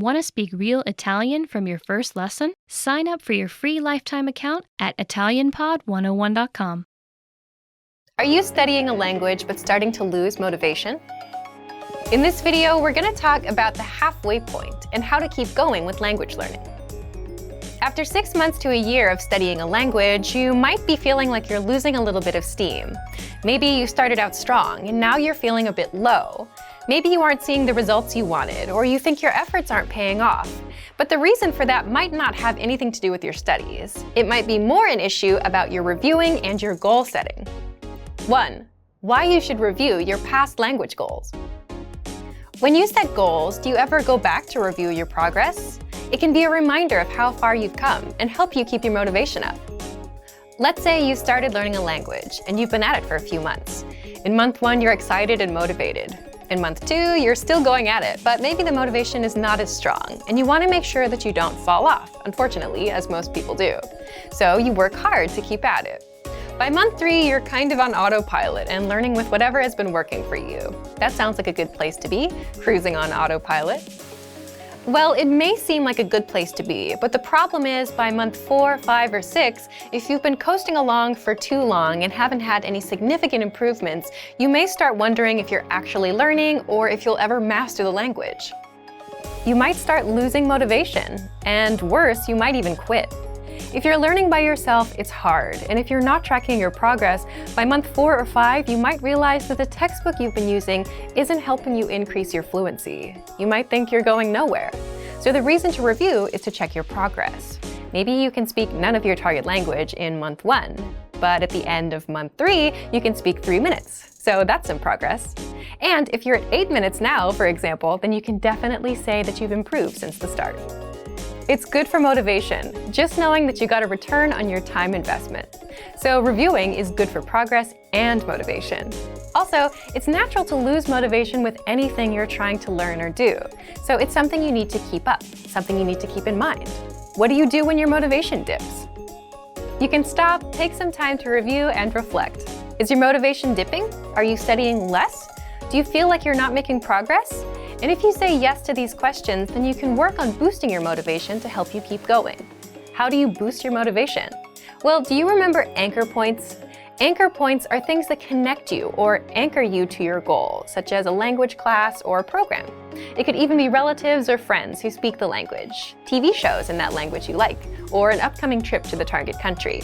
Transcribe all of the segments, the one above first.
Want to speak real Italian from your first lesson? Sign up for your free lifetime account at ItalianPod101.com. Are you studying a language but starting to lose motivation? In this video, we're going to talk about the halfway point and how to keep going with language learning. After 6 months to a year of studying a language, you might be feeling like you're losing a little bit of steam. Maybe you started out strong and now you're feeling a bit low. Maybe you aren't seeing the results you wanted, or you think your efforts aren't paying off. But the reason for that might not have anything to do with your studies. It might be more an issue about your reviewing and your goal setting. 1. Why you should review your past language goals. When you set goals, do you ever go back to review your progress? It can be a reminder of how far you've come and help you keep your motivation up. Let's say you started learning a language and you've been at it for a few months. In month 1, you're excited and motivated. In month 2, you're still going at it, but maybe the motivation is not as strong, and you want to make sure that you don't fall off, unfortunately, as most people do. So you work hard to keep at it. By month 3, you're kind of on autopilot and learning with whatever has been working for you. That sounds like a good place to be, cruising on autopilot. Well, it may seem like a good place to be, but the problem is by month 4, 5, or 6, if you've been coasting along for too long and haven't had any significant improvements, you may start wondering if you're actually learning or if you'll ever master the language. You might start losing motivation, and worse, you might even quit. If you're learning by yourself, it's hard, and if you're not tracking your progress, by month 4 or 5, you might realize that the textbook you've been using isn't helping you increase your fluency. You might think you're going nowhere. So the reason to review is to check your progress. Maybe you can speak none of your target language in month 1, but at the end of month 3, you can speak 3 minutes. So that's some progress. And if you're at 8 minutes now, for example, then you can definitely say that you've improved since the start. It's good for motivation, just knowing that you got a return on your time investment. So reviewing is good for progress and motivation. Also, it's natural to lose motivation with anything you're trying to learn or do. So it's something you need to keep up, something you need to keep in mind. What do you do when your motivation dips? You can stop, take some time to review and reflect. Is your motivation dipping? Are you studying less? Do you feel like you're not making progress? And if you say yes to these questions, then you can work on boosting your motivation to help you keep going. How do you boost your motivation? Well, do you remember anchor points? Anchor points are things that connect you or anchor you to your goal, such as a language class or a program. It could even be relatives or friends who speak the language, TV shows in that language you like, or an upcoming trip to the target country.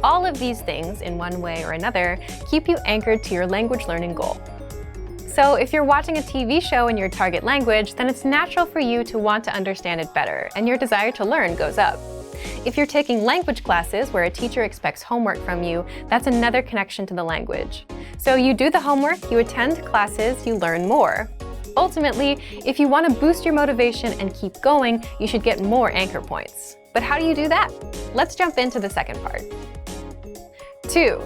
All of these things, in one way or another, keep you anchored to your language learning goal. So if you're watching a TV show in your target language, then it's natural for you to want to understand it better, and your desire to learn goes up. If you're taking language classes where a teacher expects homework from you, that's another connection to the language. So you do the homework, you attend classes, you learn more. Ultimately, if you want to boost your motivation and keep going, you should get more anchor points. But how do you do that? Let's jump into the second part. 2.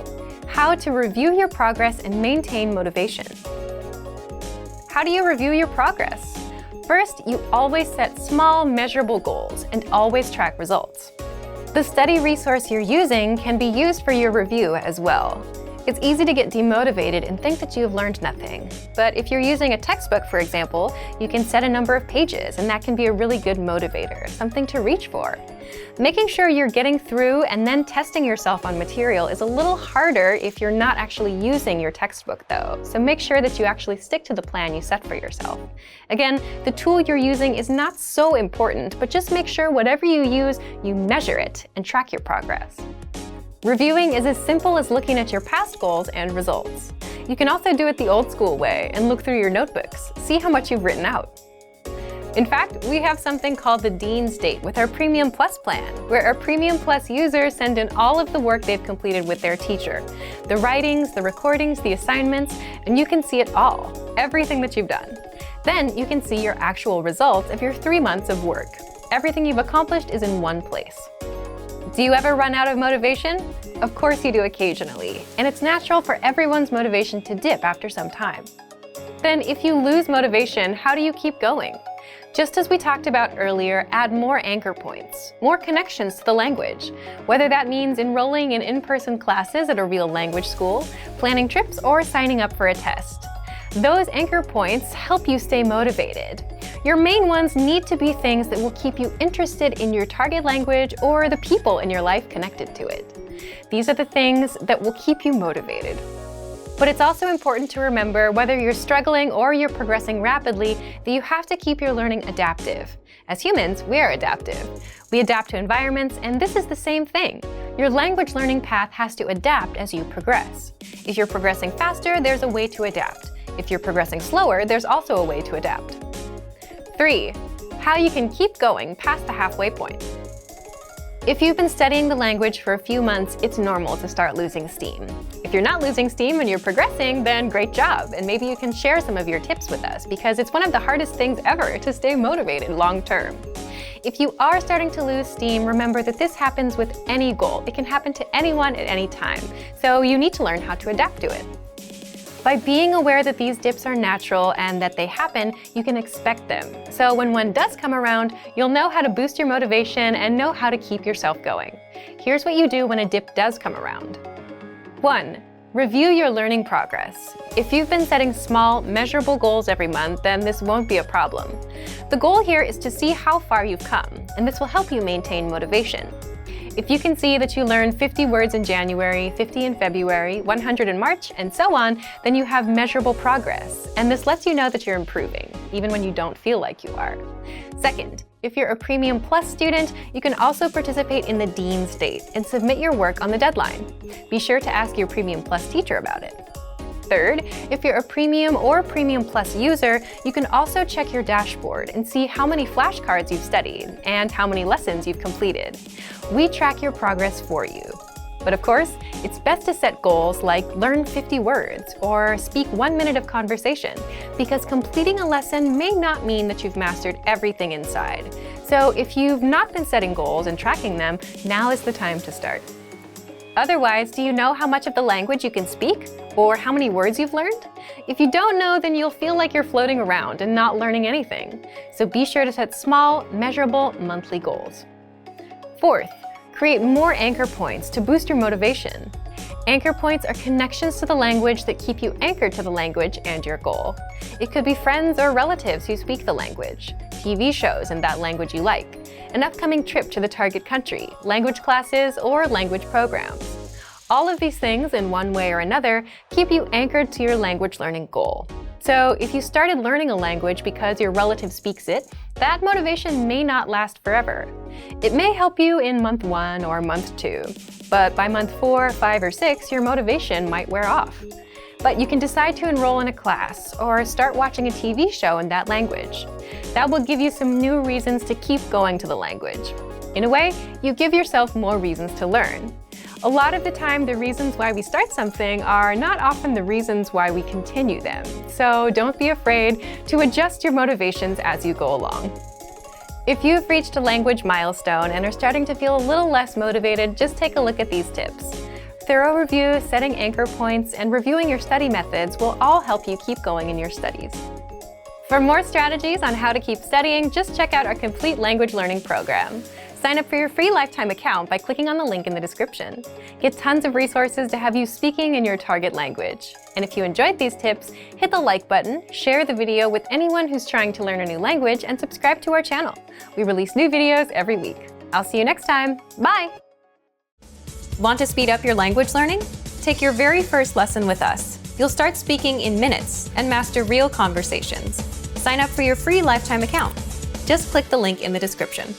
How to review your progress and maintain motivation. How do you review your progress? First, you always set small, measurable goals and always track results. The study resource you're using can be used for your review as well. It's easy to get demotivated and think that you've learned nothing. But if you're using a textbook, for example, you can set a number of pages, and that can be a really good motivator, something to reach for. Making sure you're getting through and then testing yourself on material is a little harder if you're not actually using your textbook, though. So make sure that you actually stick to the plan you set for yourself. Again, the tool you're using is not so important, but just make sure whatever you use, you measure it and track your progress. Reviewing is as simple as looking at your past goals and results. You can also do it the old school way and look through your notebooks, see how much you've written out. In fact, we have something called the Dean's Date with our Premium Plus plan, where our Premium Plus users send in all of the work they've completed with their teacher. The writings, the recordings, the assignments, and you can see it all, everything that you've done. Then you can see your actual results of your 3 months of work. Everything you've accomplished is in one place. Do you ever run out of motivation? Of course you do occasionally, and it's natural for everyone's motivation to dip after some time. Then if you lose motivation, how do you keep going? Just as we talked about earlier, add more anchor points, more connections to the language, whether that means enrolling in in-person classes at a real language school, planning trips, or signing up for a test. Those anchor points help you stay motivated. Your main ones need to be things that will keep you interested in your target language or the people in your life connected to it. These are the things that will keep you motivated. But it's also important to remember, whether you're struggling or you're progressing rapidly, that you have to keep your learning adaptive. As humans, we are adaptive. We adapt to environments, and this is the same thing. Your language learning path has to adapt as you progress. If you're progressing faster, there's a way to adapt. If you're progressing slower, there's also a way to adapt. 3. How you can keep going past the halfway point. If you've been studying the language for a few months, it's normal to start losing steam. If you're not losing steam and you're progressing, then great job, and maybe you can share some of your tips with us, because it's one of the hardest things ever to stay motivated long term. If you are starting to lose steam, remember that this happens with any goal. It can happen to anyone at any time, so you need to learn how to adapt to it. By being aware that these dips are natural and that they happen, you can expect them. So when one does come around, you'll know how to boost your motivation and know how to keep yourself going. Here's what you do when a dip does come around. 1. Review your learning progress. If you've been setting small, measurable goals every month, then this won't be a problem. The goal here is to see how far you've come, and this will help you maintain motivation. If you can see that you learned 50 words in January, 50 in February, 100 in March, and so on, then you have measurable progress, and this lets you know that you're improving, even when you don't feel like you are. Second, if you're a Premium Plus student, you can also participate in the Dean State and submit your work on the deadline. Be sure to ask your Premium Plus teacher about it. Third, if you're a Premium or Premium Plus user, you can also check your dashboard and see how many flashcards you've studied and how many lessons you've completed. We track your progress for you. But of course, it's best to set goals like learn 50 words or speak 1 minute of conversation, because completing a lesson may not mean that you've mastered everything inside. So if you've not been setting goals and tracking them, now is the time to start. Otherwise, do you know how much of the language you can speak? Or how many words you've learned? If you don't know, then you'll feel like you're floating around and not learning anything. So be sure to set small, measurable monthly goals. Fourth, create more anchor points to boost your motivation. Anchor points are connections to the language that keep you anchored to the language and your goal. It could be friends or relatives who speak the language, TV shows in that language you like, an upcoming trip to the target country, language classes, or language programs. All of these things, in one way or another, keep you anchored to your language learning goal. So if you started learning a language because your relative speaks it, that motivation may not last forever. It may help you in month 1 or month 2, but by month 4, 5, or 6, your motivation might wear off. But you can decide to enroll in a class or start watching a TV show in that language. That will give you some new reasons to keep going to the language. In a way, you give yourself more reasons to learn. A lot of the time, the reasons why we start something are not often the reasons why we continue them. So don't be afraid to adjust your motivations as you go along. If you've reached a language milestone and are starting to feel a little less motivated, just take a look at these tips. Thorough review, setting anchor points, and reviewing your study methods will all help you keep going in your studies. For more strategies on how to keep studying, just check out our complete language learning program. Sign up for your free lifetime account by clicking on the link in the description. Get tons of resources to have you speaking in your target language. And if you enjoyed these tips, hit the like button, share the video with anyone who's trying to learn a new language, and subscribe to our channel. We release new videos every week. I'll see you next time. Bye! Want to speed up your language learning? Take your very first lesson with us. You'll start speaking in minutes and master real conversations. Sign up for your free lifetime account. Just click the link in the description.